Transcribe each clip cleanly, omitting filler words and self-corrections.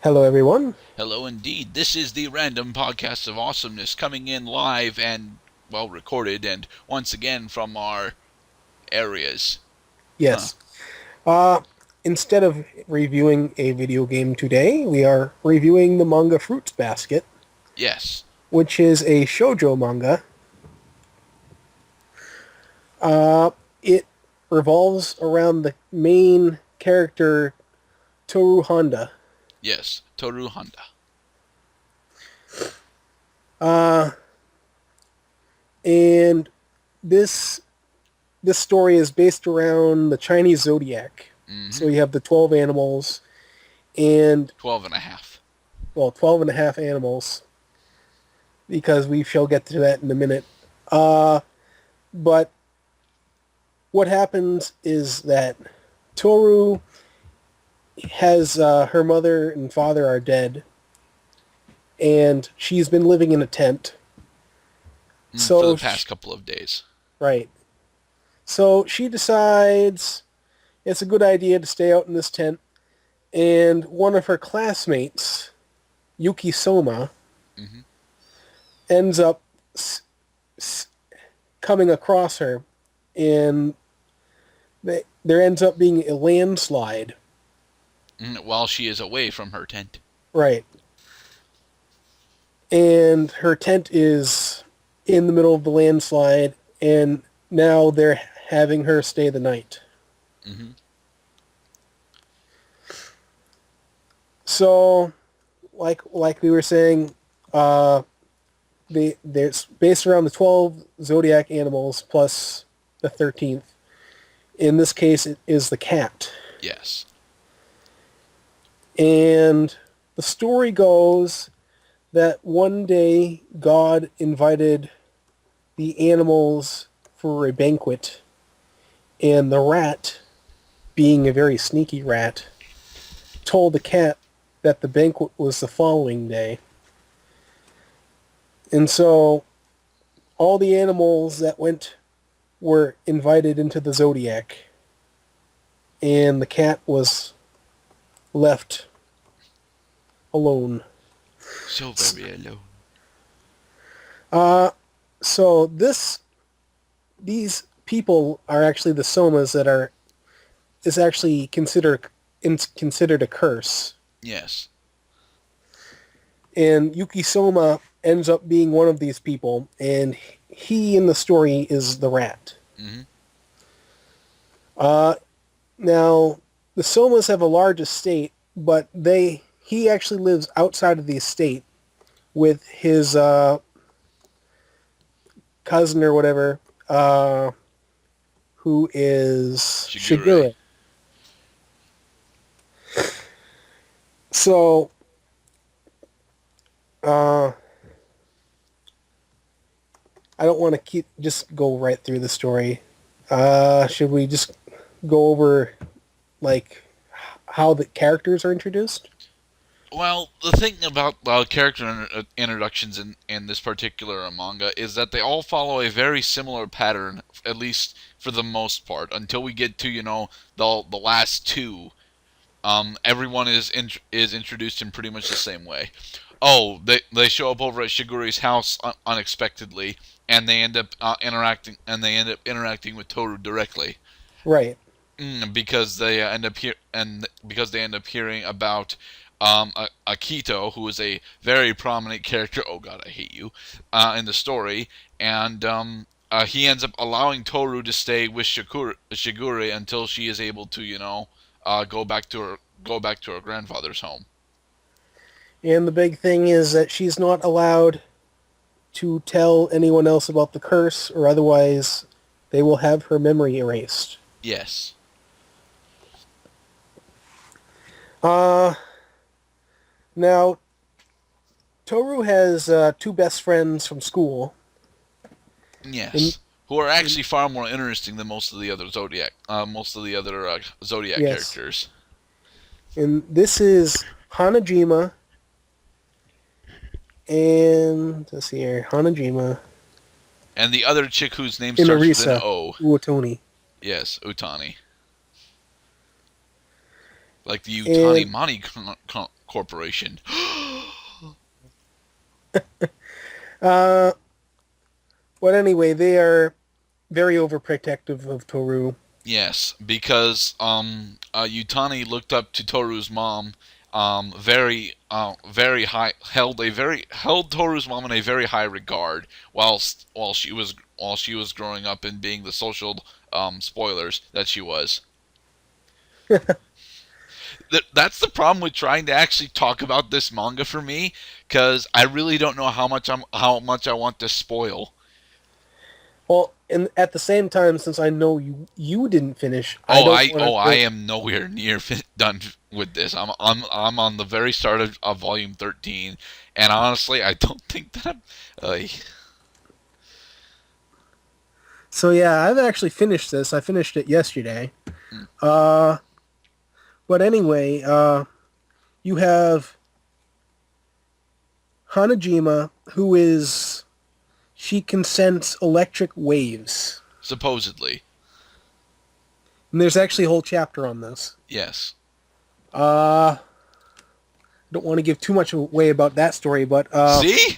Hello, everyone. Hello, indeed. This is the random podcast of awesomeness coming in live and, well, recorded, and once again from our areas. Huh. Yes. Uh, Instead of reviewing a video game today, we are reviewing the manga Fruits Basket, Yes. which is a shoujo manga. It revolves around the main character Toru Honda. Yes. Toru Honda. Uh, and this this story is based around the Chinese zodiac. Mm-hmm. So you have the 12 animals and 12 and a half. 12 and a half animals because we shall get to that in a minute. Uh, but what happens is that Toru has her mother and father are dead, and she's been living in a tent. For So, the past couple of days. right. So she decides it's a good idea to stay out in this tent, and one of her classmates, Yuki Soma, Mm-hmm. ends up s- s- coming across her, and there ends up being a landslide. While she is away from her tent. Right. And her tent is in the middle of the landslide, and now they're having her stay the night. Mm-hmm. So, like we were saying, uh, they're based around the 12 zodiac animals plus the 13th. In this case, it is the cat. Yes. And the story goes that one day God invited the animals for a banquet, and the rat, being a very sneaky rat, told the cat that the banquet was the following day. And so all the animals that went were invited into the zodiac, and the cat was left alone. So very alone. Uh, so these people are actually the somas that are is actually considered a curse. Yes. And Yuki Soma ends up being one of these people, and he in the story is the rat. Mm-hmm. Uh, Now the Somas have a large estate, but he actually lives outside of the estate with his cousin or whatever, who is Shigure. Shigure. So, uh, I don't want to keep just go right through the story. Should we just go over like how the characters are introduced? Well, the thing about character introductions in this particular manga is that they all follow a very similar pattern, at least for the most part, until we get to the last two. Everyone is introduced in pretty much the same way. Oh, they show up over at Shigure's house unexpectedly, and they end up interacting with Toru directly. Right. Because they end up hearing about Akito, who is a very prominent character. Oh God, I hate you, in the story, and he ends up allowing Toru to stay with Shigure until she is able to, go back to her grandfather's home. And the big thing is that she's not allowed to tell anyone else about the curse, or otherwise they will have her memory erased. Yes. Uh, Now, Toru has two best friends from school. In, Yes. Who are in actually far more interesting than most of the other Zodiac yes, characters. and this is Hanajima and let's see here, Hanajima And the other chick whose name and starts with an Arisa O. Uotoni. Yes, Utani. Like the Utani And Mani corporation. Uh, but anyway, they are very overprotective of Toru. Yes, because Utani looked up to Toru's mom, very high, held Toru's mom in a very high regard, while she was growing up and being the social spoilers that she was. That's the problem with trying to actually talk about this manga for me, because I really don't know how much I want to spoil. Well, and at the same time, since I know you didn't finish, I don't want to I feel. am nowhere near done with this. I'm on the very start of volume 13, and honestly, I don't think that I'm. So yeah, I've actually finished this. I finished it yesterday. Mm, Uh, but anyway, you have Hanajima, who is she can sense electric waves, supposedly, and there's actually a whole chapter on this. yes. Uh, don't want to give too much away about that story, but See,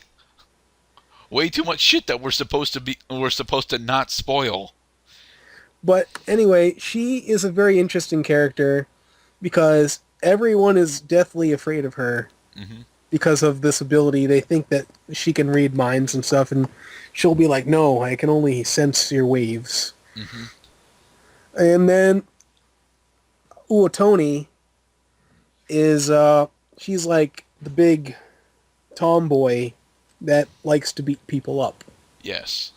way too much shit that we're supposed to not spoil. anyway, she is a very interesting character because everyone is deathly afraid of her Hmm. because of this ability. They think that she can read minds and stuff, and she'll be like, "No, I can only sense your waves." Hmm. And then Uotoni is she's like the big tomboy that likes to beat people up. Yes.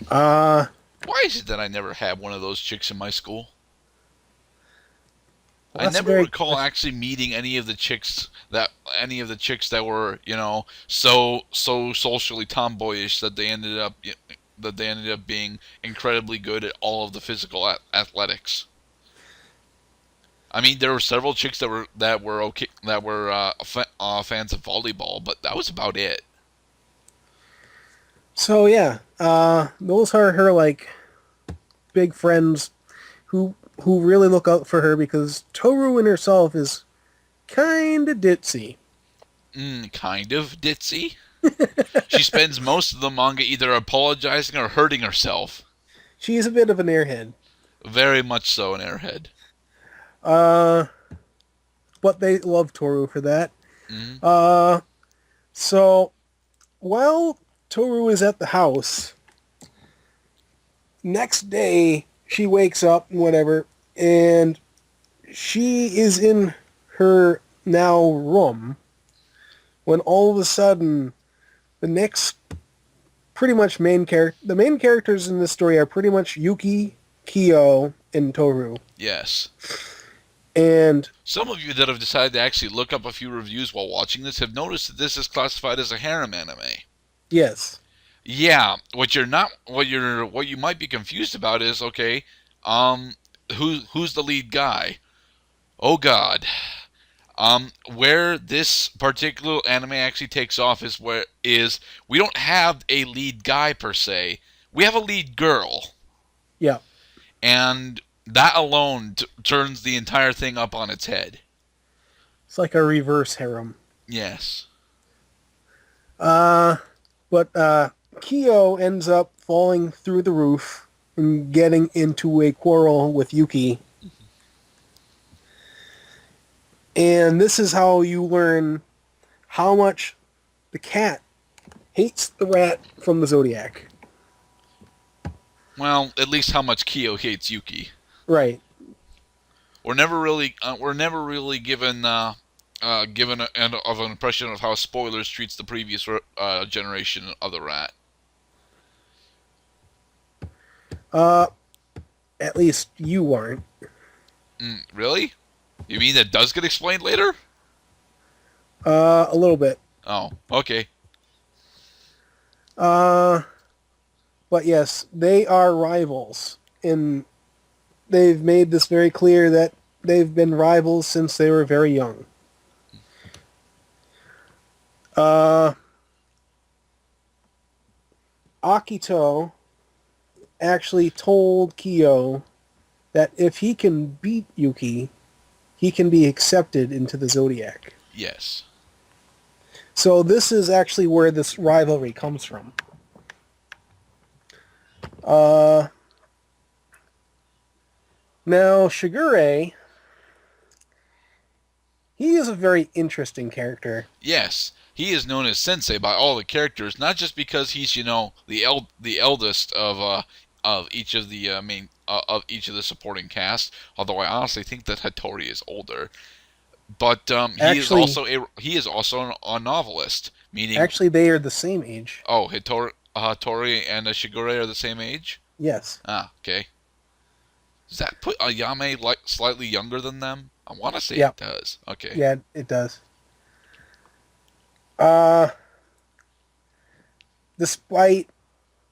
Uh Why is it that I never had one of those chicks in my school? well, I that's a never very good recall question. actually meeting any of the chicks that were, so socially tomboyish that they ended up being incredibly good at all of the physical athletics. I mean, there were several chicks that were okay that were fans of volleyball, but that was about it. So yeah, those are her like big friends who really look out for her because Toru in herself is kind of ditzy. Kind of ditzy. She spends most of the manga either apologizing or hurting herself. She's a bit of an airhead. Very much so an airhead. Uh, but they love Toru for that. Hmm. Uh, so while Toru is at the house, next day she wakes up and whatever, and she is in her now room when all of a sudden the next pretty much the main characters in this story are pretty much Yuki, Kyo, and Toru. Yes. And Some of you that have decided to actually look up a few reviews while watching this have noticed that this is classified as a harem anime. yes, Yeah, what you might be confused about is okay, um, who's the lead guy? Oh God. Where this particular anime actually takes off is we don't have a lead guy per se. We have a lead girl, yeah, and that alone turns the entire thing up on its head. it's like a reverse harem. Yes. Uh, but Kyo ends up falling through the roof and getting into a quarrel with Yuki. And this is how you learn how much the cat hates the rat from the Zodiac. Well, at least how much Kyo hates Yuki. Right. We're never really given of an impression of how spoilers treats the previous generation of the rat. Uh, at least you aren't. Really? You mean that does get explained later? A little bit. Oh, okay. Uh, but yes, they are rivals. And they've made this very clear that they've been rivals since they were very young. Uh, Akito actually told Kyo that if he can beat Yuki, he can be accepted into the Zodiac. Yes. So this is actually where this rivalry comes from. Uh, Now, Shigure, he is a very interesting character. Yes. He is known as Sensei by all the characters, not just because he's, the eldest of each of the main of each of the supporting cast. Although I honestly think that Hattori is older, but Actually, he is also a novelist, meaning actually, they are the same age. Hattori and Shigure are the same age. Yes. Ah, okay. Does that put Ayame like slightly younger than them? I want to say Yeah. it does. Okay. Yeah, it does. Uh, despite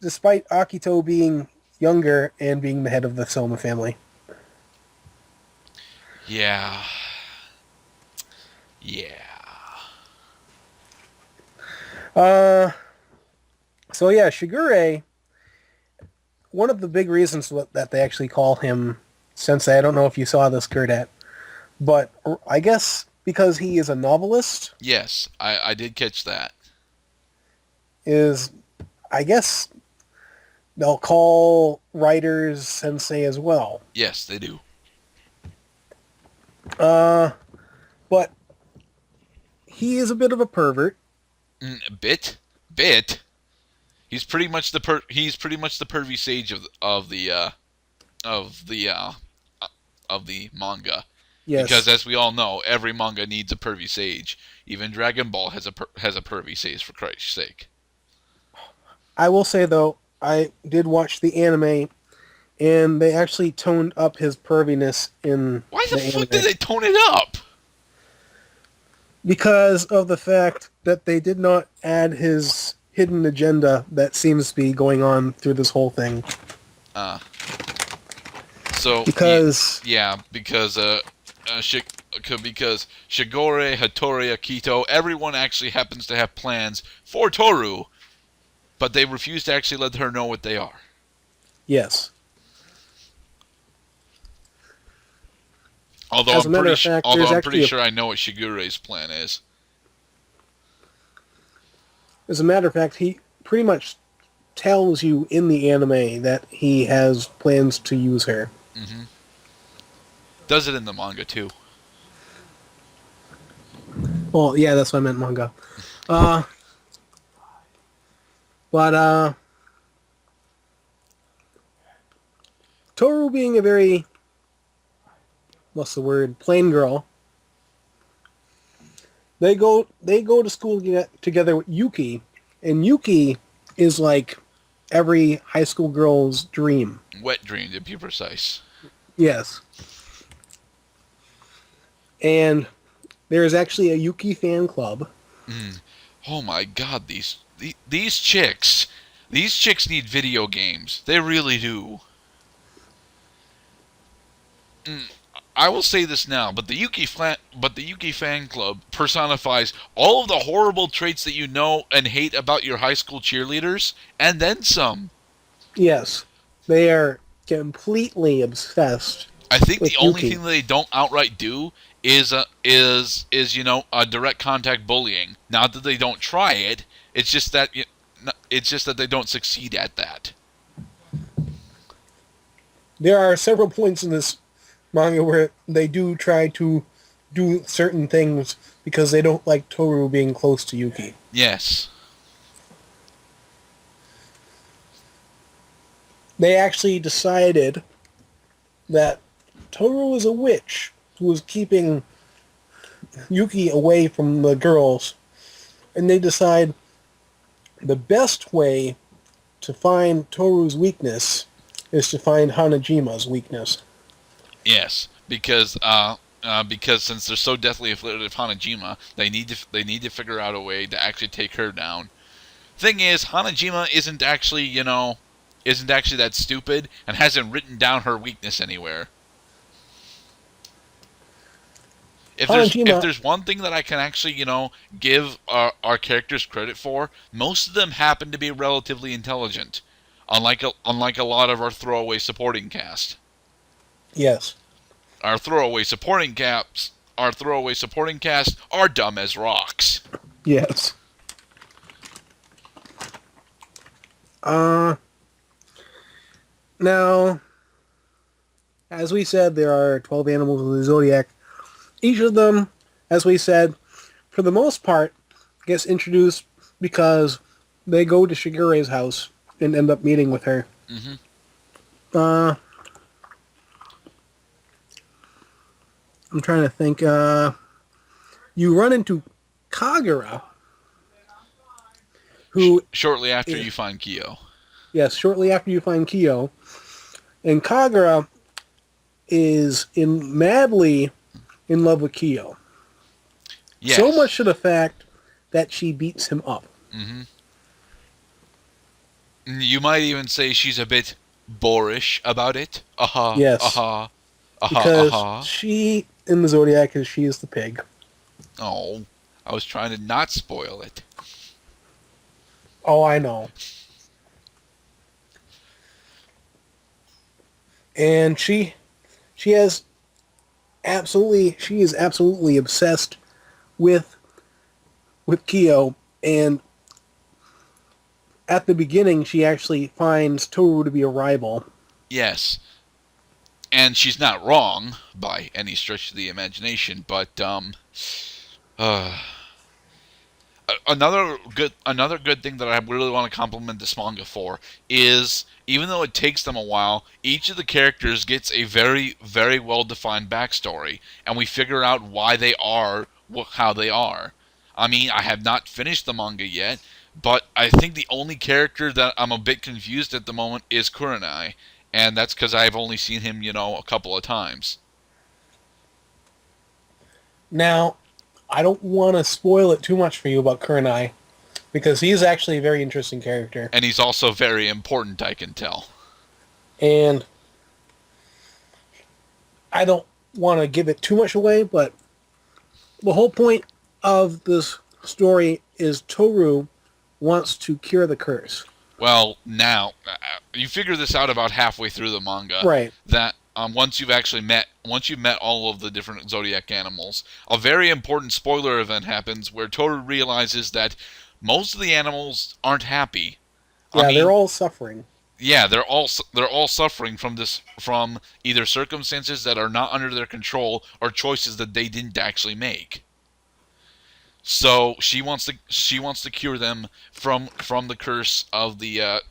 despite Akito being younger and being the head of the Soma family. Yeah. Yeah. Uh, so yeah, Shigure. One of the big reasons that they actually call him Sensei. I don't know if you saw this, Kurdat, but I guess because he is a novelist, Yes, I did catch that. is I guess they'll call writers Sensei as well. Yes, they do. Uh, but he is a bit of a pervert. Bit. He's pretty much the pervy sage of the uh, of the manga. Because Yes, as we all know, every manga needs a pervy sage. Even Dragon Ball has a pervy sage, for Christ's sake. I will say though, I did watch the anime, and they actually toned up his perviness in Why the the fuck did anime they tone it up? because of the fact that they did not add his hidden agenda that seems to be going on through this whole thing. Uh, so Because yeah, because Shigure, Hattori, Akito, everyone actually happens to have plans for Toru, but they refuse to actually let her know what they are. yes, Although as a matter of fact, there's I'm pretty actually a sure I know what Shigure's plan is. as a matter of fact, he pretty much tells you in the anime that he has plans to use her. Hmm. Does it in the manga too? Well, yeah, that's what I meant manga. Uh, but Toru being a very what's the word plain girl, they go to school together with Yuki, and Yuki is like every high school girl's dream. Wet dream, to be precise. Yes, and there's actually a Yuki fan club. Mm. Oh my god, these chicks, these chicks need video games. They really do. Mm. I will say this now, but the Yuki fan club personifies all of the horrible traits that you know and hate about your high school cheerleaders, and then some. Yes, they are completely obsessed I think the with only Yuki. thing that they don't outright do is direct contact bullying. Not that they don't try it. It's just that they don't succeed at that. There are several points in this manga where they do try to do certain things because they don't like Toru being close to Yuki. Yes. They actually decided that Toru is a witch who was keeping Yuki away from the girls, and they decide the best way to find Toru's weakness is to find Hanajima's weakness. Yes. Because since they're so deathly afflicted with Hanajima, they need to figure out a way to actually take her down. Thing is, Hanajima isn't actually that stupid and hasn't written down her weakness anywhere. If Hanajima, there's one thing that I can actually give our characters credit for, most of them happen to be relatively intelligent, unlike a lot of our throwaway supporting cast. yes. Our throwaway supporting caps, our throwaway supporting cast are dumb as rocks. Yes. Uh, Now, as we said, there are 12 animals of the zodiac. Each of them, as we said, for the most part, gets introduced because they go to Shigure's house and end up meeting with her. Mm-hmm. Uh, I'm trying to think. You run into Kagura, who, Shortly after you find Kyo. yes, shortly after you find Kyo, and Kagura is madly in love with Kyo. Yes. So much to the fact that she beats him up. Mm-hmm. You might even say she's a bit boorish about it. Aha, Yes, aha, aha, because aha. she in the Zodiac she is the pig. Oh, I was trying to not spoil it. Oh, I know. And she is absolutely obsessed with Kyo, and at the beginning she actually finds Toru to be a rival. Yes, and she's not wrong by any stretch of the imagination, but uh, another good thing that I really want to compliment this manga for is, even though it takes them a while, each of the characters gets a very well defined backstory, and we figure out why they are how they are. I mean, I have not finished the manga yet, but I think the only character that I'm a bit confused at the moment is Kurenai, and that's because I've only seen him, a couple of times. Now, I don't want to spoil it too much for you about Kurenai, because he's actually a very interesting character. And he's also very important, I can tell. And I don't want to give it too much away, but the whole point of this story is Toru wants to cure the curse. Well, now you figure this out about halfway through the manga. Right. That once you've met all of the different zodiac animals, a very important spoiler event happens where Toru realizes that most of the animals aren't happy. I Yeah, they're mean, all suffering. yeah, they're all suffering from either circumstances that are not under their control or choices that they didn't actually make. So she wants to cure them from the curse of the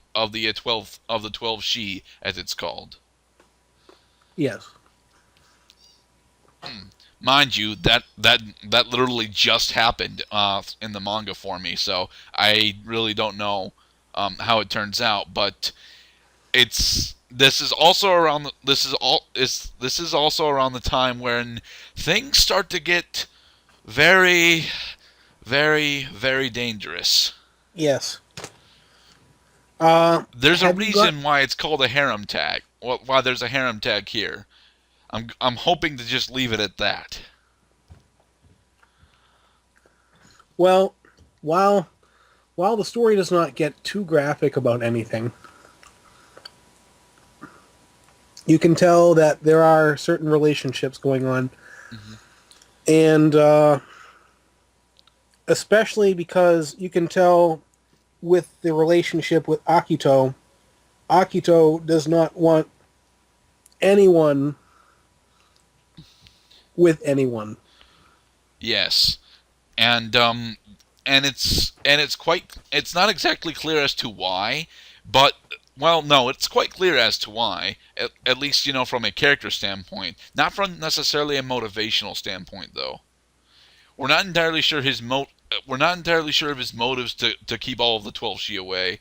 12 she, as it's called. Yes. Mind you, that literally just happened in the manga for me, so I really don't know how it turns out. But this is also around this is also around the time when things start to get very very dangerous. Yes. There's a Have you got? reason why it's called a harem tag. Why there's a harem tag here. I'm hoping to just leave it at that. Well, while the story does not get too graphic about anything, you can tell that there are certain relationships going on, Mm-hmm. and especially because you can tell with the relationship with Akito, Akito does not want anyone with anyone. Yes, and it's not exactly clear as to why, but well, no, it's quite clear as to why. At least from a character standpoint, not from necessarily a motivational standpoint, though. We're not entirely sure we're not entirely sure of his motives to keep all of the 12 she away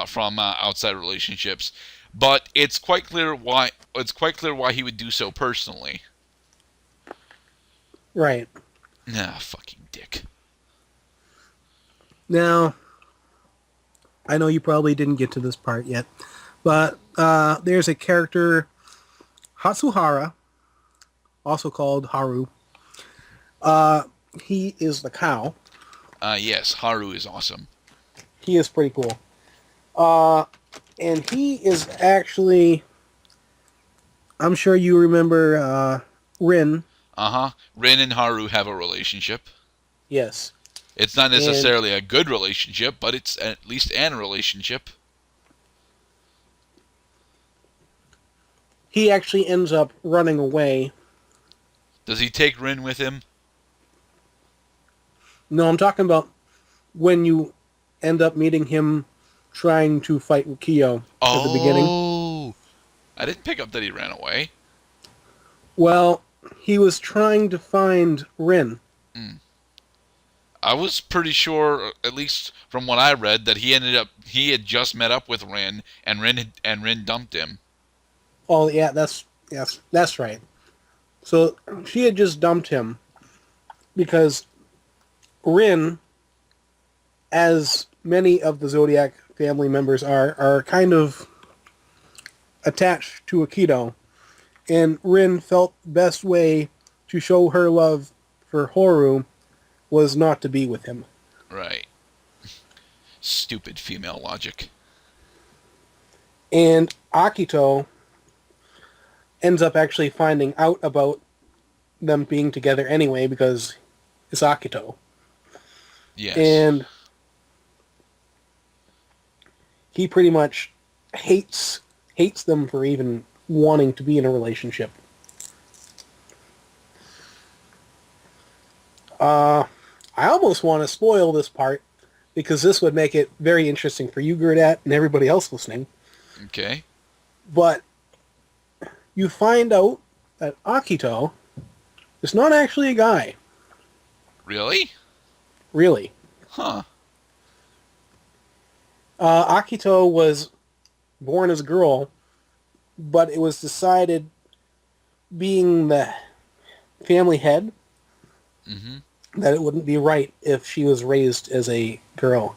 from outside relationships, but it's quite clear why he would do so personally. Right. Nah, fucking dick. Now, I know you probably didn't get to this part yet, but there's a character, Hatsuhara, also called Haru. He is the cow. Yes, Haru is awesome. He is pretty cool. And he is actually, I'm sure you remember Rin. Uh-huh. Rin and Haru have a relationship. Yes. It's not And necessarily a good relationship, but it's at least an relationship. he actually ends up running away. Does he take Rin with him? No, I'm talking about when you end up meeting him trying to fight Rukio at the beginning. Oh, I didn't pick up that he ran away. Well, he was trying to find Rin. Mm. I was pretty sure, at least from what I read, that he had just met up with Rin, and Rin dumped him. Oh, yeah, that's right. So she had just dumped him because Rin, as many of the Zodiac family members are kind of attached to Akito, and Rin felt the best way to show her love for Horu was not to be with him. Right. Stupid female logic. And Akito ends up actually finding out about them being together anyway because it's Akito. Yes. And he pretty much hates them for even wanting to be in a relationship. I almost want to spoil this part because this would make it very interesting for you, Gerdat, and everybody else listening. Okay. But you find out that Akito is not actually a guy. Really? Really. Huh. Akito was born as a girl, but it was decided, being the family head, Mm-hmm. that it wouldn't be right if she was raised as a girl.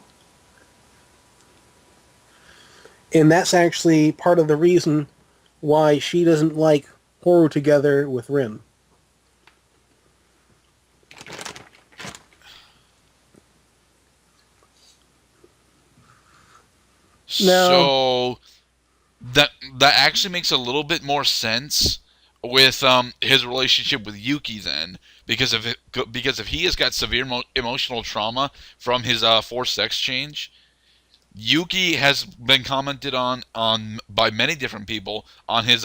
And that's actually part of the reason why she doesn't like Horu together with Rin. Now, So that actually makes a little bit more sense with his relationship with Yuki then, because if he has got severe emotional trauma from his forced sex change. Yuki has been commented on by many different people on his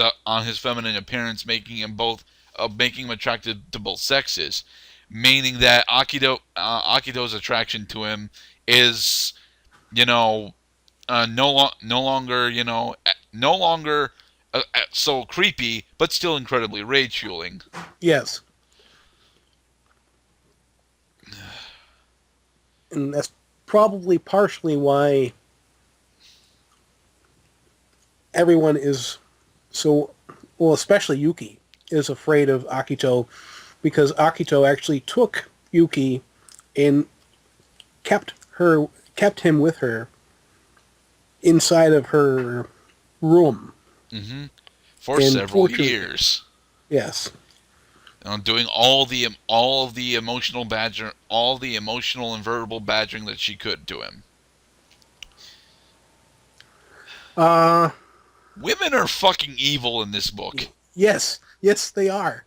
feminine appearance, making him attractive to both sexes, meaning that Akito's attraction to him is, you know, no longer, no longer so creepy, but still incredibly rage fueling. yes. And that's probably partially why everyone is so, well, especially Yuki, is afraid of Akito, because Akito actually took Yuki and kept him with her inside of her room Mm-hmm. For and several tortured. years. Yes. Doing all of the emotional all the emotional and verbal badgering that she could to him. Uh, Women are fucking evil in this book. yes. Yes, they are.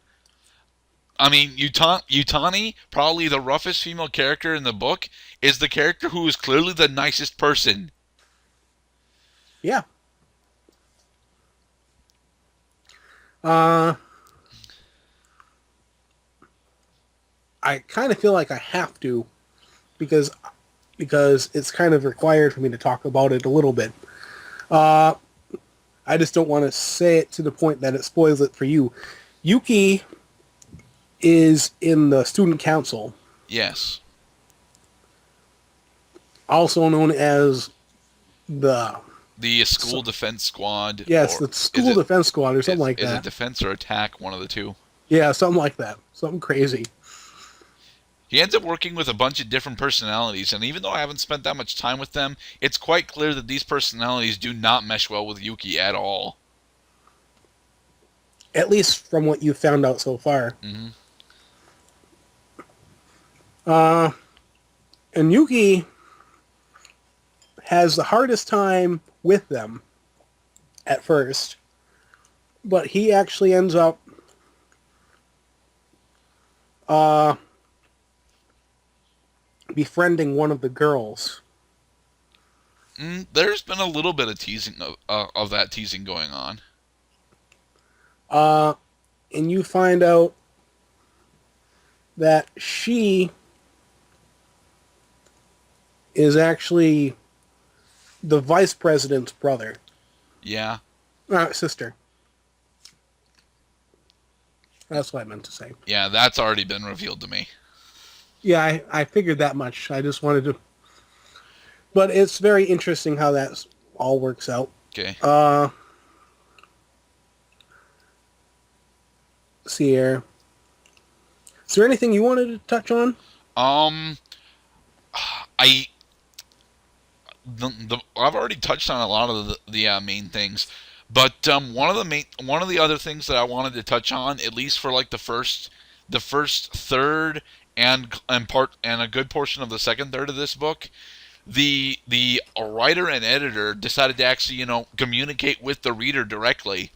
I mean, Utani, probably the roughest female character in the book, is the character who is clearly the nicest person. Yeah. Uh, I kind of feel like I have to, because it's kind of required for me to talk about it a little bit. I just don't want to say it to the point that it spoils it for you. Yuki is in the student council, Yes. also known as the The school defense squad, yes, or the school defense squad or something like is it that. defense or attack? One of the two. Yeah, something like that. Something crazy. He ends up working with a bunch of different personalities, and even though I haven't spent that much time with them, it's quite clear that these personalities do not mesh well with Yuki at all. At least from what you've found out so far. Mm-hmm. And Yuki has the hardest time with them at first, but he actually ends up uh, befriending one of the girls. There's been a little bit of teasing of that teasing going on. Uh, and you find out that she is actually the vice president's brother, Yeah, sister. That's what I meant to say. yeah, that's already been revealed to me. Yeah, I figured that much. I just wanted to, but it's very interesting how that all works out. Okay. Uh, see here. Is there anything you wanted to touch on? Um, I I've already touched on a lot of the main things, but one of the other things that I wanted to touch on, at least for like the first third and a good portion of the second third of this book, the writer and editor decided to actually communicate with the reader directly.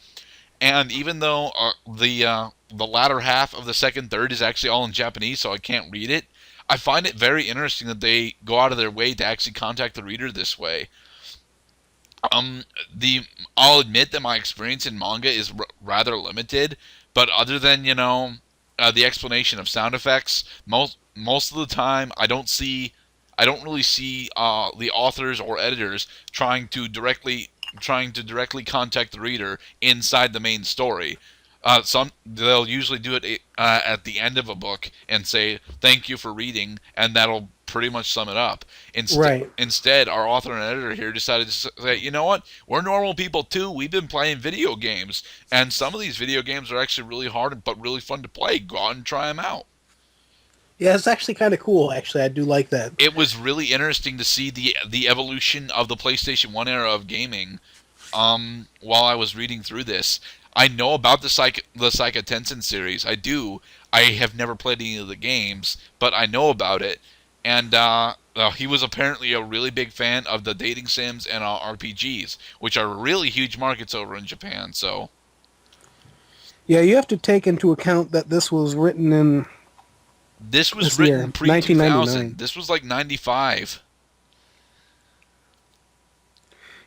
And even though the latter half of the second third is actually all in Japanese, so I can't read it, I find it very interesting that they go out of their way to actually contact the reader this way. Um, the I'll admit that my experience in manga is rather limited, but other than the explanation of sound effects, most of the time I don't really see the authors or editors trying to directly contact the reader inside the main story. Some they'll usually do it at the end of a book and say thank you for reading, and that'll pretty much sum it up. Right. Instead, our author and editor here decided to say, you know what? We're normal people too. We've been playing video games, and some of these video games are actually really hard but really fun to play. Go out and try them out. Yeah, it's actually kind of cool. Actually, I do like that. It was really interesting to see the evolution of the PlayStation 1 era of gaming. While I was reading through this, I know about the Psycho Tensen series. I do. I have never played any of the games, but I know about it. And he was apparently a really big fan of the dating sims and RPGs, which are really huge markets over in Japan. So Yeah, you have to take into account that this was written in this was this written year, pre 2000. 1999. This was like 95.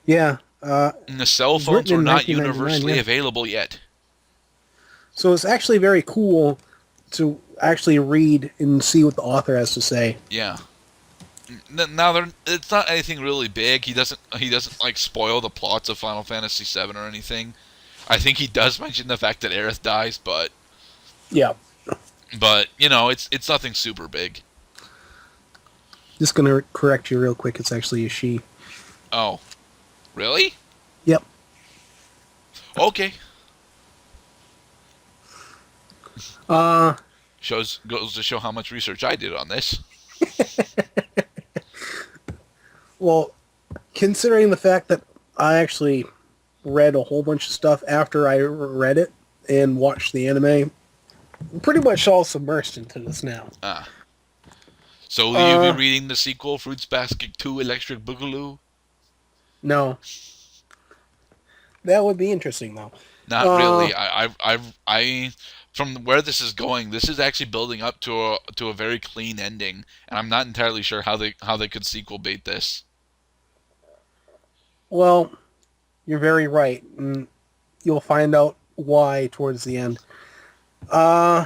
Yeah, And the cell it was phones written were in not 1999. universally Yeah, available yet. so it's actually very cool to actually read and see what the author has to say. Yeah. Now it's not anything really big. He doesn't like spoil the plots of Final Fantasy VII or anything. I think he does mention the fact that Aerith dies, Yeah, but it's nothing super big. just gonna correct you real quick. It's actually a she. Oh, really? Yep. Okay. Uh, Goes to show how much research I did on this. well, considering the fact that I actually read a whole bunch of stuff after I read it and watched the anime, I'm pretty much all submersed into this now. Ah. So will you be Uh, reading the sequel, Fruits Basket 2 Electric Boogaloo? no, that would be interesting though. Not Uh, really. From where this is going, this is actually building up to a very clean ending, and I'm not entirely sure how they could sequel bait this. well, you're very right, and you'll find out why towards the end. Uh,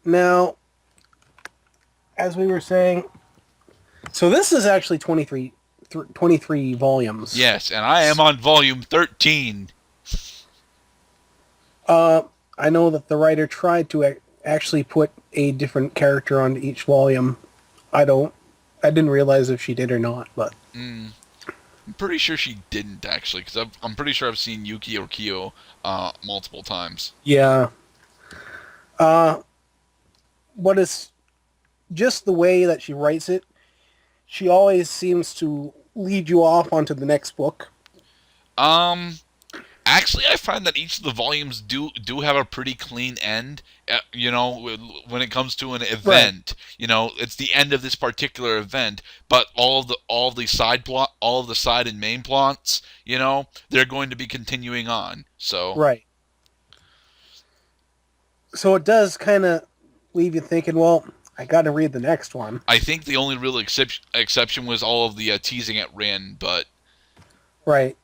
now, as we were saying, so this is actually 23 volumes. Yes, and I am on volume 13. Uh, I know that the writer tried to actually put a different character on each volume. I don't. I didn't realize if she did or not, but I'm pretty sure she didn't actually, because I'm pretty sure I've seen Yuki or Kyo multiple times. yeah. Uh, but it's just the way that she writes it. She always seems to lead you off onto the next book. Um, Actually, I find that each of the volumes do have a pretty clean end. When it comes to an Right. event, it's the end of this particular event, but all of the side plot, all of the side and main plots, they're going to be continuing on. So Right. So it does kind of leave you thinking, well, I got to read the next one. I think the only real exception was all of the teasing at Rin, but Right.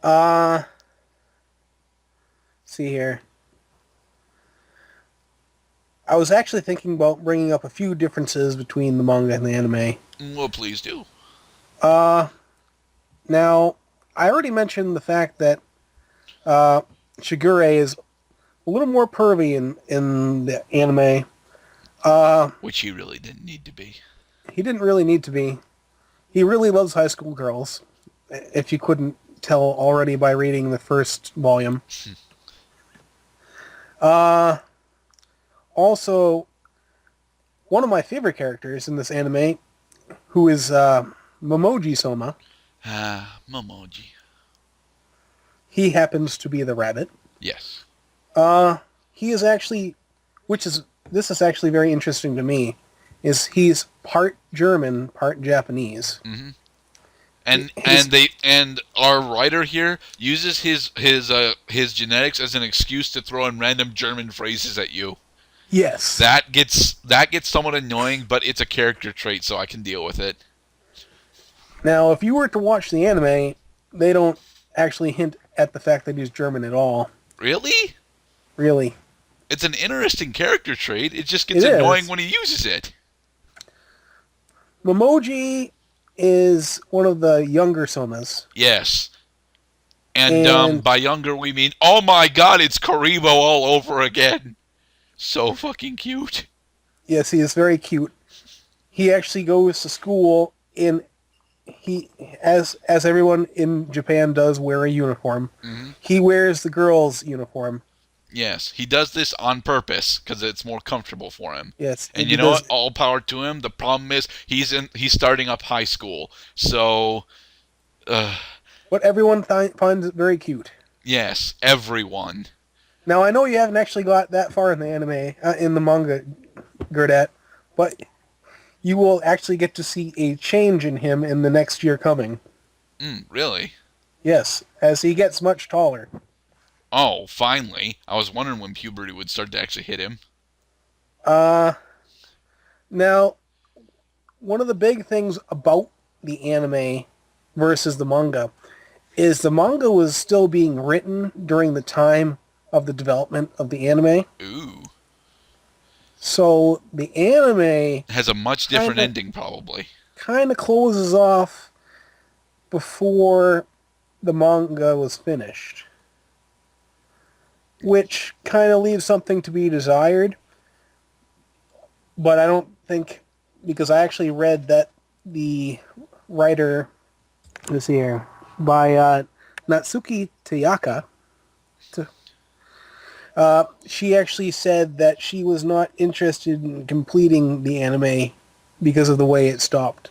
Uh, see here. I was actually thinking about bringing up a few differences between the manga and the anime. well, please do. Uh, Now, I already mentioned the fact that uh, Shigure is a little more pervy in the anime. Uh, Which he really didn't need to be. he didn't really need to be. He really loves high school girls, if you couldn't tell already by reading the first volume. Uh, Also, one of my favorite characters in this anime, who is Momoji Soma, Momoji. he happens to be the rabbit. Yes. He is actually, which is this is actually very interesting to me, is he's part German, part Japanese. Mm-hmm. His And our writer here uses his genetics as an excuse to throw in random German phrases at you. Yes. That gets somewhat annoying, but it's a character trait, so I can deal with it. Now, if you were to watch the anime, they don't actually hint at the fact that he's German at all. Really? Really. It's an interesting character trait. It just It gets annoying is. when he uses it. Momoji is one of the younger Somas. Yes. And And by younger we mean, oh my god, it's Karibo all over again. So fucking cute. yes, he is very cute. He actually goes to school in he as everyone in Japan does wear a uniform. Mm-hmm. He wears the girls' uniform. Yes, he does this on purpose because it's more comfortable for him. Yes, And he you know what? does All power to him. The problem is he's starting up high school, so what everyone finds very cute. yes, everyone. Now I know you haven't actually got that far in the anime, in the manga, Gerdat, but you will actually get to see a change in him in the next year coming. Really? Yes, as he gets much taller. Oh, finally! I was wondering when puberty would start to actually hit him. Uh, Now, one of the big things about the anime versus the manga is the manga was still being written during the time of the development of the anime. Ooh, So the anime it has a much different kind of ending, probably. kind of closes off before the manga was finished, which kind of leaves something to be desired. But I don't think, because I actually read that the writer this here by Natsuki Tayaka, she actually said that she was not interested in completing the anime because of the way it stopped.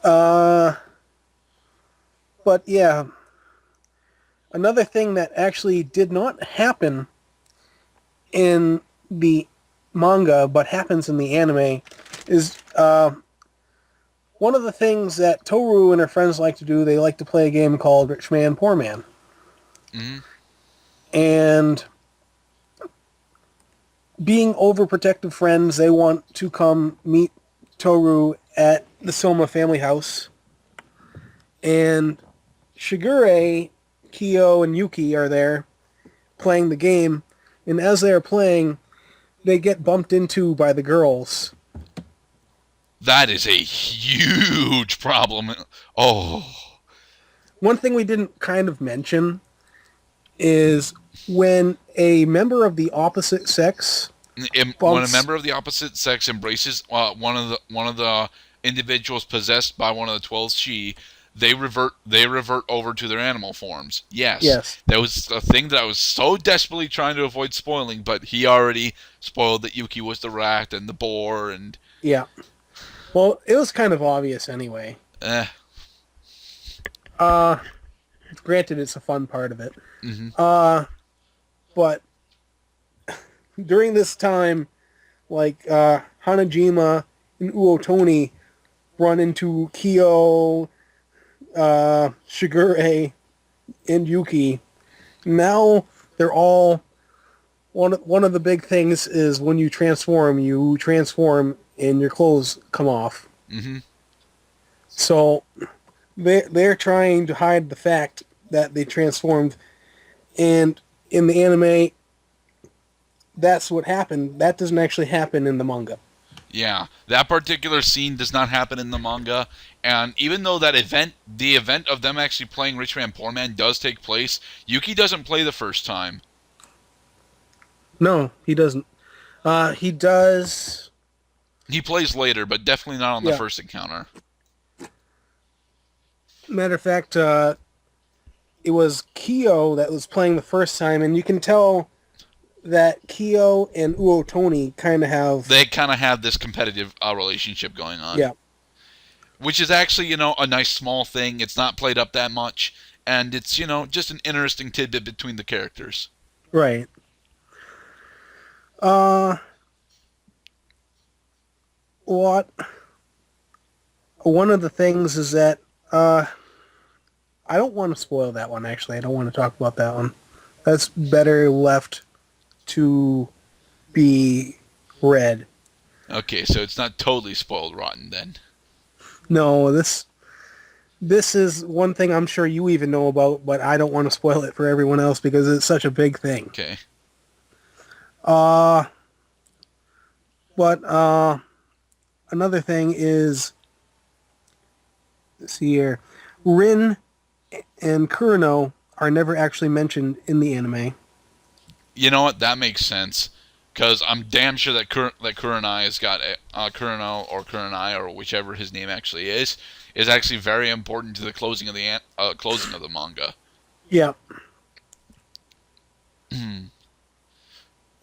Uh, but yeah, another thing that actually did not happen in the manga but happens in the anime is one of the things that Toru and her friends like to do. They like to play a game called Rich Man, Poor Man. Mm-hmm. And being overprotective friends, they want to come meet Toru at the Soma family house. And Shigure, Kyo, and Yuki are there playing the game. And as they are playing, they get bumped into by the girls. That is a huge problem. Oh, One thing we didn't kind of mention is when a member of the opposite sex when a bumps... member of the opposite sex embraces one of the individuals possessed by one of the 12 she, they revert over to their animal forms. Yes, Yes. that was a thing that I was so desperately trying to avoid spoiling, but he already spoiled that Yuki was the rat and the boar and Yeah. Well, it was kind of obvious anyway. eh. Granted, it's a fun part of it. Mm-hmm. But during this time, like, Hanajima and Uotoni run into Kyo, Shigure, and Yuki. Now they're all one of the big things is when you transform and your clothes come off. Mm-hmm. So they're trying to hide the fact that they transformed, and in the anime, that's what happened. That doesn't actually happen in the manga. Yeah, that particular scene does not happen in the manga, and even though the event of them actually playing Rich Man Poor Man does take place, Yuki doesn't play the first time. No, he doesn't. He does. He plays later, but definitely not on the Yeah. first encounter. Matter of fact, it was Kyo that was playing the first time, and you can tell that Kyo and Uotoni kind of have. They kind of have this competitive relationship going on, Yeah. which is actually, a nice small thing. It's not played up that much, and it's, just an interesting tidbit between the characters. Right. Uh, what? One of the things is that I don't want to spoil that one. Actually, I don't want to talk about that one. That's better left to be read. Okay, so it's not totally spoiled rotten then. No, this is one thing I'm sure you even know about, but I don't want to spoil it for everyone else because it's such a big thing. Okay. Uh, but another thing is, let's see here, Rin and Kurino are never actually mentioned in the anime. You know what? That makes sense. Because I'm damn sure that Kurenai has got Kureno or Kurenai or whichever his name actually is actually very important to the closing of the manga. Yeah.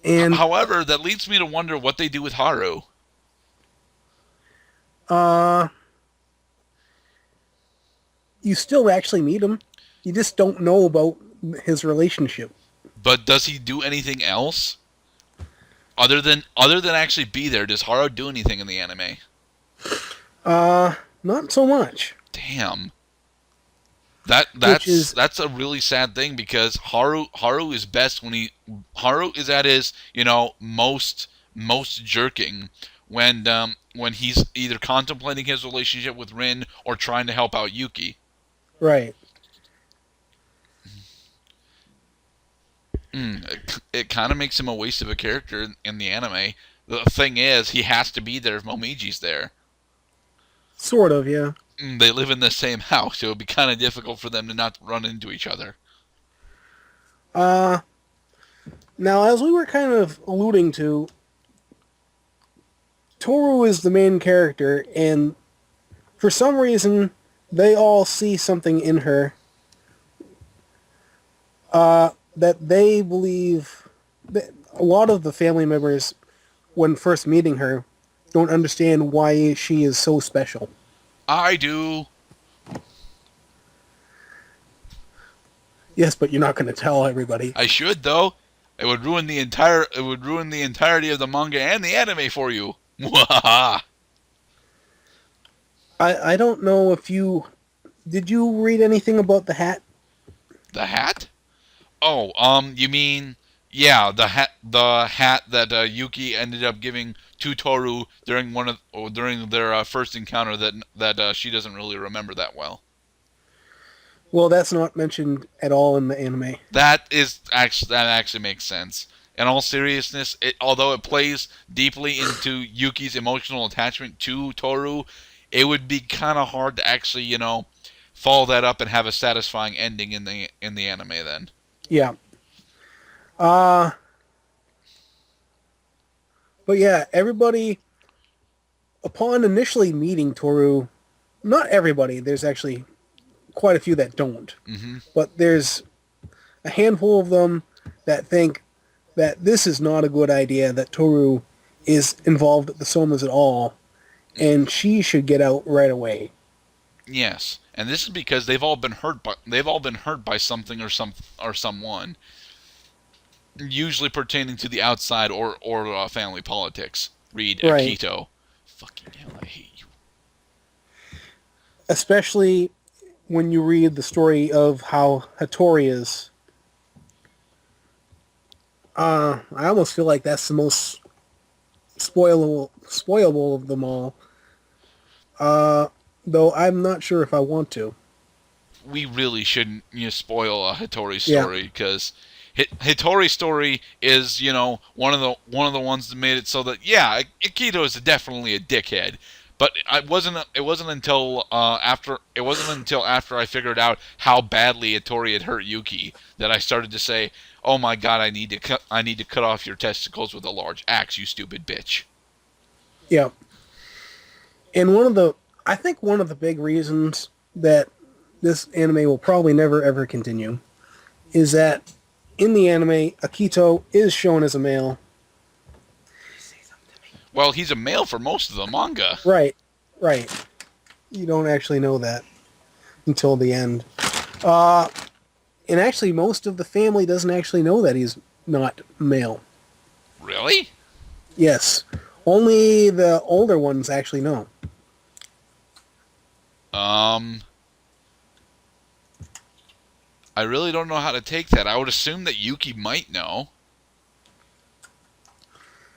And However, that leads me to wonder what they do with Haru. uh, you still actually meet him. You just don't know about his relationship. But does he do anything else other than actually be there? Does Haru do anything in the anime? Not so much. Damn. That Which that's is that's a really sad thing because Haru is best Haru is at his most jerking when he's either contemplating his relationship with Rin or trying to help out Yuki. right. It kind of makes him a waste of a character in the anime. The thing is, he has to be there if Momiji's there. Sort of, yeah. They live in the same house. It would be kind of difficult for them to not run into each other. Uh, Now, as we were kind of alluding to, Toru is the main character, and for some reason, they all see something in her that they believe that a lot of the family members, when first meeting her, don't understand why she is so special. I do. Yes, but you're not going to tell everybody. I should though. It would ruin the entirety of the manga and the anime for you. Mwahaha. I don't know if you... Did you read anything about the hat? The hat? Oh, you mean the hat that Yuki ended up giving to Toru during their first encounter that she doesn't really remember that well. Well, that's not mentioned at all in the anime. That actually makes sense. In all seriousness, although it plays deeply into Yuki's emotional attachment to Toru, it would be kind of hard to actually, follow that up and have a satisfying ending in the anime. Then, Yeah. Uh, but yeah, everybody, upon initially meeting Toru, not everybody, there's actually quite a few that don't, mm-hmm. but there's a handful of them that think that this is not a good idea, that Toru is involved with the Somas at all, and she should get out right away. Yes, and this is because they've all been hurt by something or someone, usually pertaining to the outside or family politics. Read Right. Akito. Fucking hell, I hate you. Especially when you read the story of how Hattori is. I almost feel like that's the most spoilable of them all. Uh, though I'm not sure if I want to. We really shouldn't spoil a Hitori's Yeah, story because Hitori's story is one of the ones that made it so that yeah, Akito is definitely a dickhead. But it wasn't until after I figured out how badly Hitori had hurt Yuki that I started to say, "Oh my God, I need to cut off your testicles with a large axe, you stupid bitch." yeah. And I think one of the big reasons that this anime will probably never ever continue is that in the anime, Akito is shown as a male. Well, he's a male for most of the manga. Right, right. You don't actually know that until the end. Uh, and actually, most of the family doesn't actually know that he's not male. Really? Yes, only the older ones actually know. Um, I really don't know how to take that. I would assume that Yuki might know.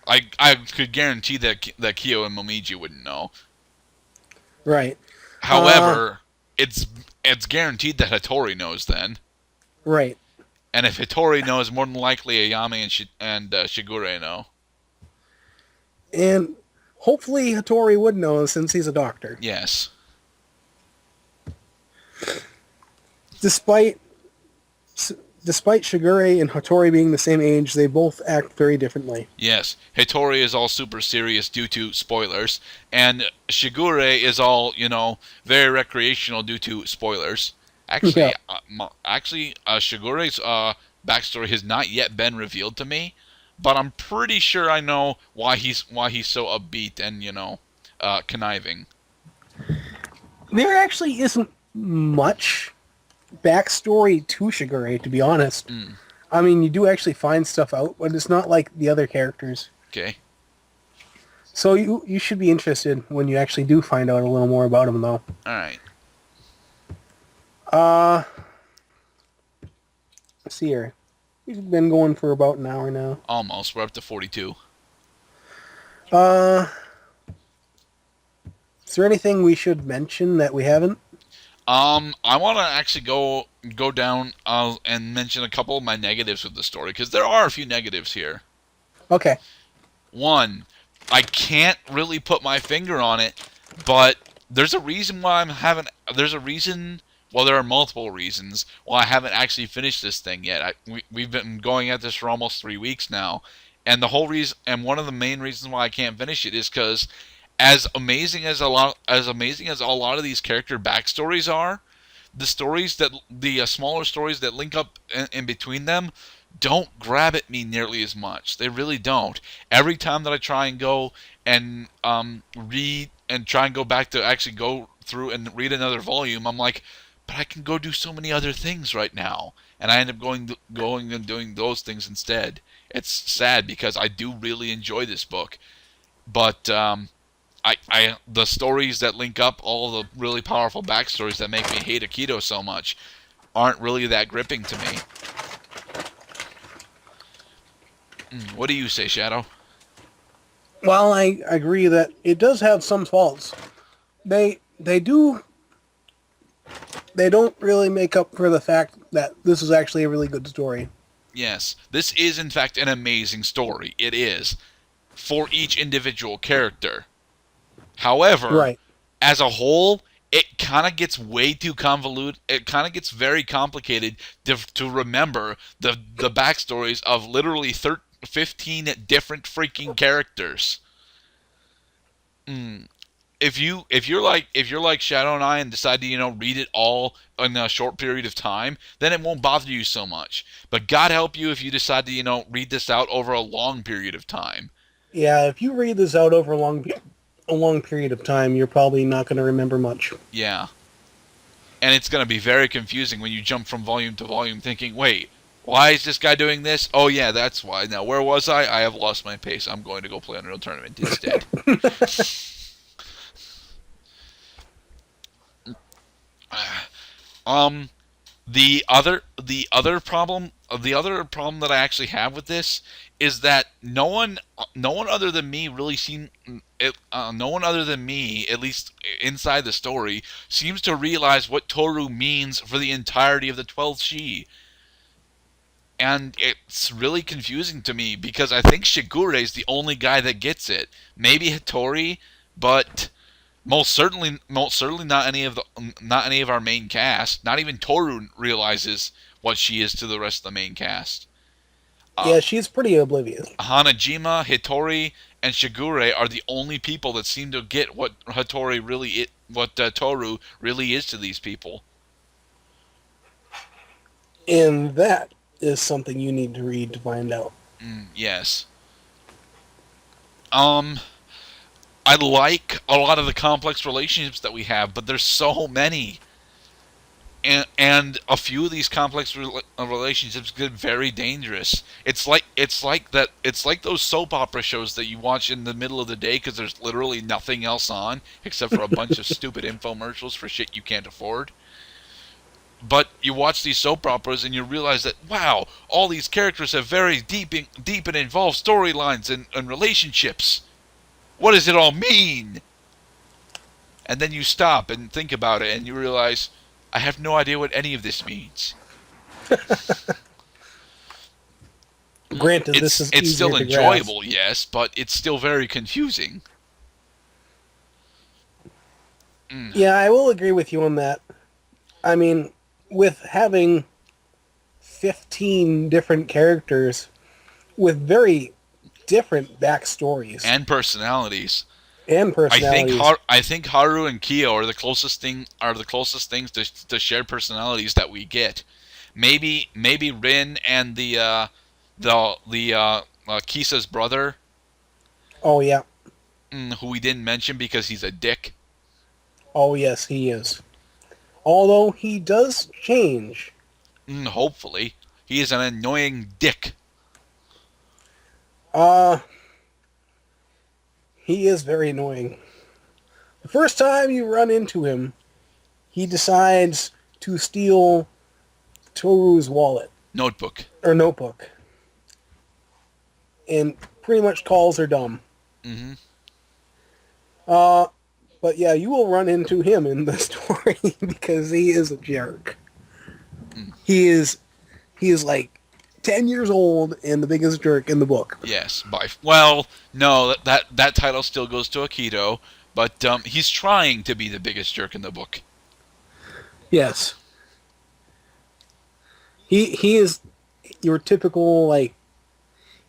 I could guarantee that Kyo and Momiji wouldn't know. Right. Uh, However, it's guaranteed that Hattori knows then. right. And if Hattori knows, more than likely Ayame and Shigure know. And hopefully Hattori would know since he's a doctor. Yes. Despite despite Shigure and Hattori being the same age, they both act very differently. Yes. Hattori is all super serious due to spoilers, and Shigure is all, very recreational due to spoilers. Yeah. Shigure's backstory has not yet been revealed to me, but I'm pretty sure I know why he's so upbeat and conniving. There actually isn't much backstory to Shigure, to be honest. Mm, I mean, you do actually find stuff out, but it's not like the other characters. okay. So you should be interested when you actually do find out a little more about him, though. All right. Uh, let's see here. We've been going for about an hour now. Almost. We're up to 42. Uh, is there anything we should mention that we haven't? I want to actually go down and mention a couple of my negatives with the story because there are a few negatives here. Okay. One, I can't really put my finger on it, but there's a reason why I'm having. There's a reason. Well, there are multiple reasons why I haven't actually finished this thing yet. We've been going at this for almost 3 weeks now, and the whole reason, and one of the main reasons why I can't finish it is because as amazing as a lot of these character backstories are, the smaller stories that link up in between them don't grab at me nearly as much. They really don't. Every time that I try and go and read and try and go back to actually go through and read another volume, I'm like, but I can go do so many other things right now, and I end up going and doing those things instead. It's sad because I do really enjoy this book, but the stories that link up all the really powerful backstories that make me hate Akito so much aren't really that gripping to me. What do you say, Shadow? Well, I agree that it does have some faults. They do they don't really make up for the fact that this is actually a really good story. Yes, this is in fact an amazing story. It is for each individual character. However, Right. as a whole, it kind of gets way too convoluted. It kind of gets very complicated to remember the backstories of literally 15 different freaking characters. Mm. If you're like Shadow and I and decide to read it all in a short period of time, then it won't bother you so much. But God help you if you decide to read this out over a long period of time. Yeah, if you read this out over a long period of time, you're probably not going to remember much. Yeah. And it's going to be very confusing when you jump from volume to volume thinking, wait, why is this guy doing this? Oh, yeah, that's why. Now, where was I? I have lost my pace. I'm going to go play Unreal Tournament instead. um, the other problem the other problem that I actually have with this is that no one other than me really no one other than me, at least inside the story, seems to realize what Toru means for the entirety of the 12th Shi. And it's really confusing to me because I think Shigure is the only guy that gets it. Maybe Hattori, but most certainly not any of our main cast. Not even Toru realizes what she is to the rest of the main cast. Uh, Yeah, she's pretty oblivious. Hanajima, Hitori, and Shigure are the only people that seem to get what Toru really is to these people. And that is something you need to read to find out. Yes. Um, I like a lot of the complex relationships that we have, but there's so many. And a few of these complex relationships get very dangerous. It's like those soap opera shows that you watch in the middle of the day because there's literally nothing else on except for a bunch of stupid infomercials for shit you can't afford. But you watch these soap operas and you realize that wow, all these characters have very deep and involved storylines and relationships. What does it all mean? And then you stop and think about it and you realize I have no idea what any of this means. Granted, this is It's easier still to grasp. enjoyable, yes, but it's still very confusing. Yeah, I will agree with you on that. I mean, with having 15 different characters with very different backstories And personalities. and personalities. I think Haru and Kyo are the closest things to shared personalities that we get. Maybe Rin and Kisa's brother, Oh, yeah. who we didn't mention because he's a dick. Oh, yes, he is. Although he does change. Hopefully, he is an annoying dick. Uh, he is very annoying. The first time you run into him, he decides to steal Toru's wallet Notebook. or notebook and pretty much calls her dumb. Hmm. Uh, but yeah, you will run into him in the story because he is a jerk. He is like 10 years old and the biggest jerk in the book. Yes, well, no, that title still goes to Akito, but he's trying to be the biggest jerk in the book. Yes. He is your typical, like,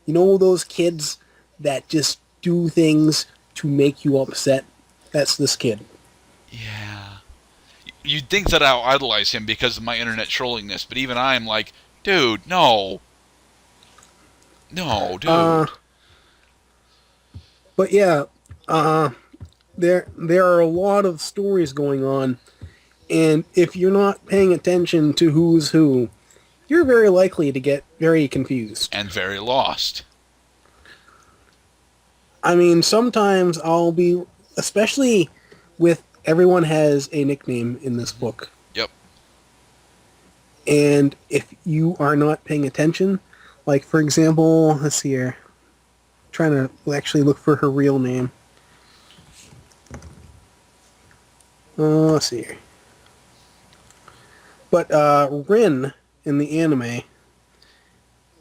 you know those kids that just do things to make you upset? That's this kid. Yeah. You'd think that I'll idolize him because of my internet trollingness, but even I'm like, dude, no. No, Uh, dude. but yeah, there are a lot of stories going on, and if you're not paying attention to who's who, you're very likely to get very confused. And very lost. I mean, sometimes I'll be, especially with everyone has a nickname in this book, Yep. and if you are not paying attention, like for example, let's see here, trying to actually look for her real name. Let's see here. But Rin in the anime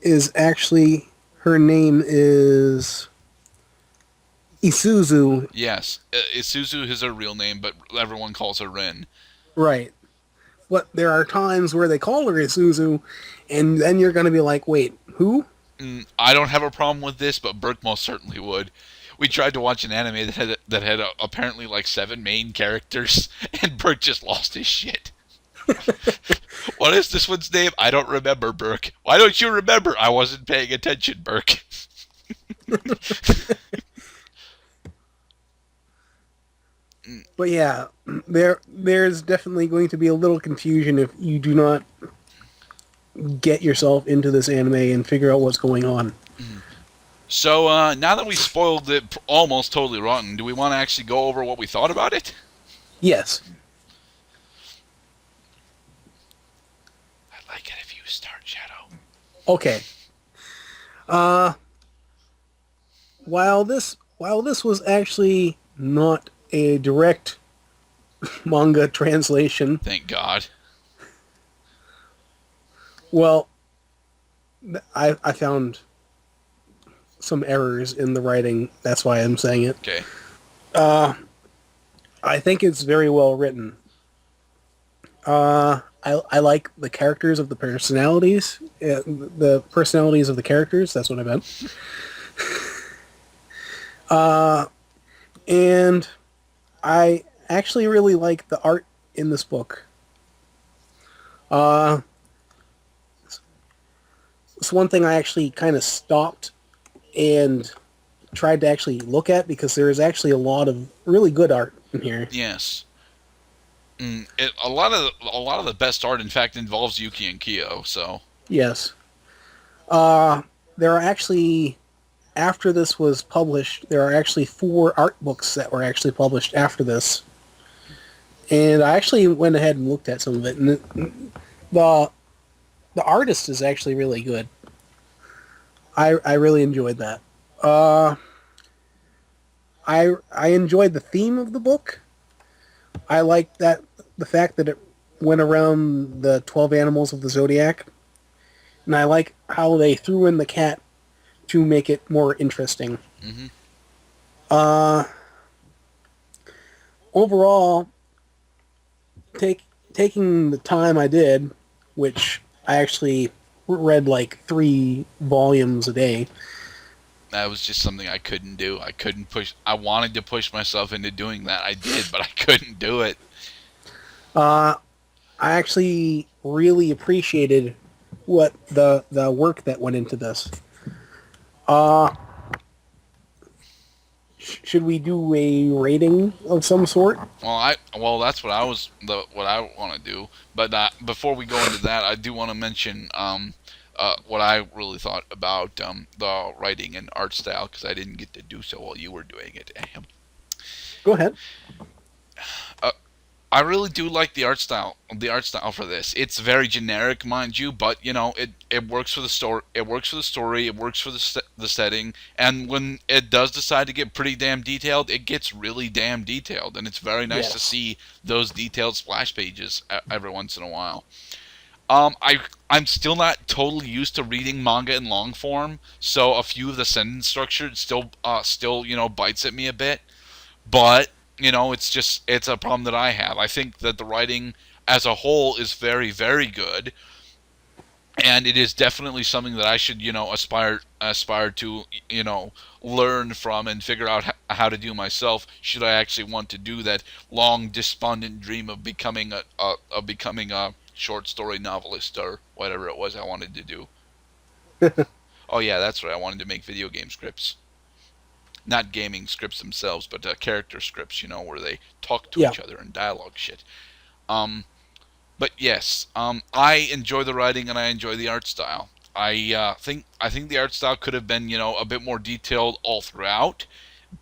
is actually, her name is Isuzu. Yes. Isuzu is her real name, but everyone calls her Rin. Right. But there are times where they call her Isuzu, and then you're going to be like, wait, who? I don't have a problem with this, but Burke most certainly would. We tried to watch an anime that had apparently like 7 main characters, and Burke just lost his shit. What is this one's name? I don't remember, Burke. Why don't you remember? I wasn't paying attention, Burke. But yeah, there's definitely going to be a little confusion if you do not get yourself into this anime and figure out what's going on. So now that we spoiled it almost totally rotten, do we want to actually go over what we thought about it? Yes. I'd like it if you start, Shadow. Okay. Uh, while this was actually not a direct manga translation, Thank God. well, I found some errors in the writing. That's why I'm saying it. Okay. I think it's very well written. I like the characters of the personalities, the personalities of the characters. That's what I meant. And I actually really like the art in this book. Uh, it's one thing I actually kind of stopped and tried to actually look at because there is actually a lot of really good art in here. Yes. A lot of the best art, in fact, involves Yuki and Kyo. So Yes. Uh, there are actually, after this was published, there are actually 4 art books that were actually published after this. And I actually went ahead and looked at some of it, and the the artist is actually really good. I really enjoyed that. Uh, I enjoyed the theme of the book. I like that the fact that it went around the 12 animals of the zodiac, and I like how they threw in the cat to make it more interesting. hmm Uh, Overall, take taking the time I did, which I actually read like 3 volumes a day. that was just something I couldn't do. I couldn't push. I wanted to push myself into doing that. I did, but I couldn't do it. Uh, I actually really appreciated what the work that went into this. Uh, should we do a rating of some sort? That's what I want to do. But before we go into that, I do want to mention what I really thought about the writing and art style because I didn't get to do so while you were doing it. Go ahead. Uh, I really do like the art style. The art style for this, it's very generic, mind you, but it works for the story. It works for the story. It works for the setting. And when it does decide to get pretty damn detailed, it gets really damn detailed, and it's very nice to Yes. see those detailed splash pages every once in a while. I'm still not totally used to reading manga in long form, so a few of the sentence structure still bites at me a bit. But it's a problem that I have. I think that the writing as a whole is very, very good, and it is definitely something that I should aspire to learn from and figure out how to do myself. Should I actually want to do that long despondent dream of becoming a short story novelist or whatever it was I wanted to do. Oh yeah, that's right. I wanted to make video game scripts, not gaming scripts themselves, but character scripts, where they talk to Yeah. each other and dialogue shit. Um, but yes, I enjoy the writing and I enjoy the art style. I think the art style could have been a bit more detailed all throughout,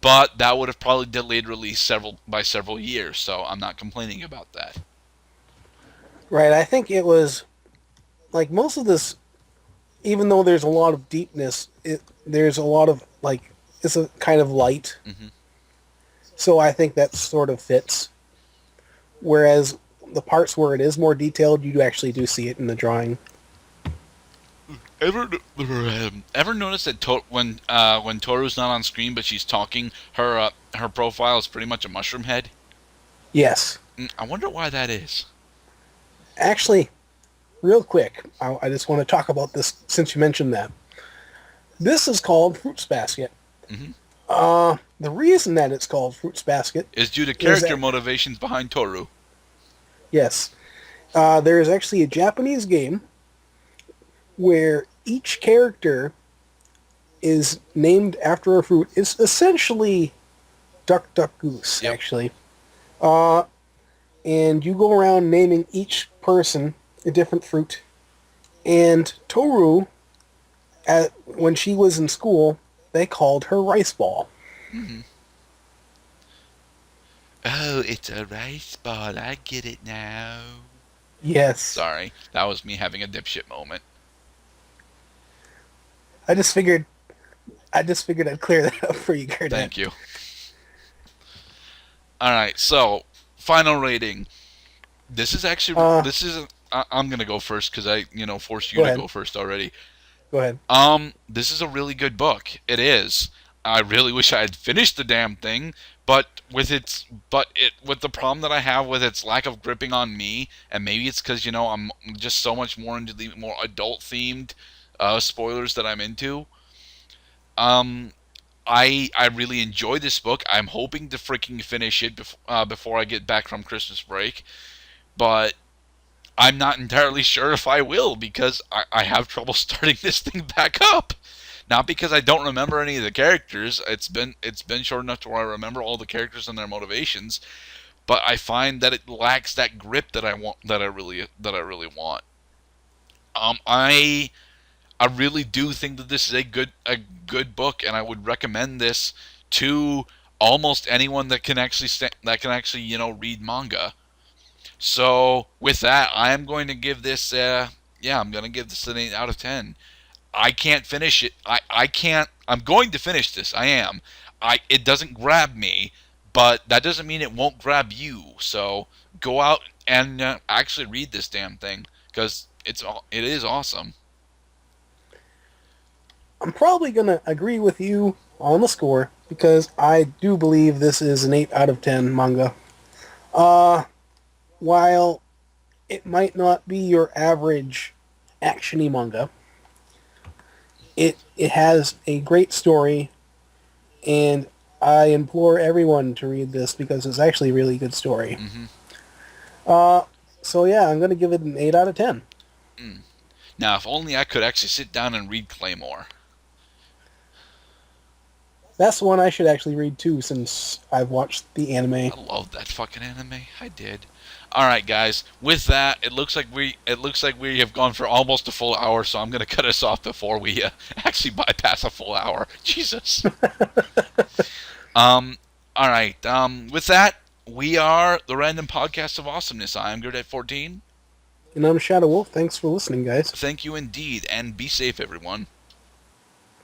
but that would have probably delayed release several years. So I'm not complaining about that. Right. I think it was like most of this, even though there's a lot of deepness, there's a lot of like it's a kind of light. hmm So I think that sort of fits. Whereas the parts where it is more detailed, you actually do see it in the drawing. Ever notice that when Toru's not on screen but she's talking, her profile is pretty much a mushroom head? Yes. I wonder why that is. Actually, real quick, I just want to talk about this since you mentioned that. This is called Fruits Basket. hmm The reason that it's called Fruits Basket Is due to is character that, motivations behind Toru. yes, there is actually a Japanese game where each character is named after a fruit. It's essentially Duck Duck Goose, Yep. actually. And you go around naming each person a different fruit. And Toru, when she was in school, they called her Rice Ball. hmm Oh, it's a rice ball. I get it now. Yes. Sorry, that was me having a dipshit moment. I just figured I'd clear that up for you, Garnett. Thank you. All right, so final rating. This is actually Uh, this is I'm gonna go first because I forced you Go to ahead. go first already. Go ahead. This is a really good book. It is. I really wish I had finished the damn thing, but with the problem that I have with its lack of gripping on me, and maybe it's because I'm just so much more into the more adult themed spoilers that I'm into. Um, I really enjoy this book. I'm hoping to freaking finish it before I get back from Christmas break, but I'm not entirely sure if I will because I have trouble starting this thing back up. Not because I don't remember any of the characters. It's been short enough to where I remember all the characters and their motivations, but I find that it lacks that grip that I want that I really want. I really do think that this is a good book, and I would recommend this to almost anyone that can actually read manga. So with that, I am going to give this I'm going to give this an 8 out of 10. I can't finish it. I can't. I'm going to finish this. I am. It doesn't grab me, but that doesn't mean it won't grab you. So go out and actually read this damn thing because it is awesome. I'm probably gonna agree with you on the score because I do believe this is an 8 out of 10 manga. Uh, while it might not be your average actiony manga, it has a great story, and I implore everyone to read this because it's actually a really good story. Hmm. Uh, so yeah, I'm gonna give it an 8 out of 10. Mm. Now, if only I could actually sit down and read Claymore. That's one I should actually read too, since I've watched the anime. I love that fucking anime. I did. All right, guys. With that, it looks like we have gone for almost a full hour, so I'm gonna cut us off before we actually bypass a full hour. Jesus. Um. All right. With that, we are the Random Podcast of Awesomeness. I am good at 14. And I'm Shadow Wolf. Thanks for listening, guys. Thank you indeed, and be safe, everyone.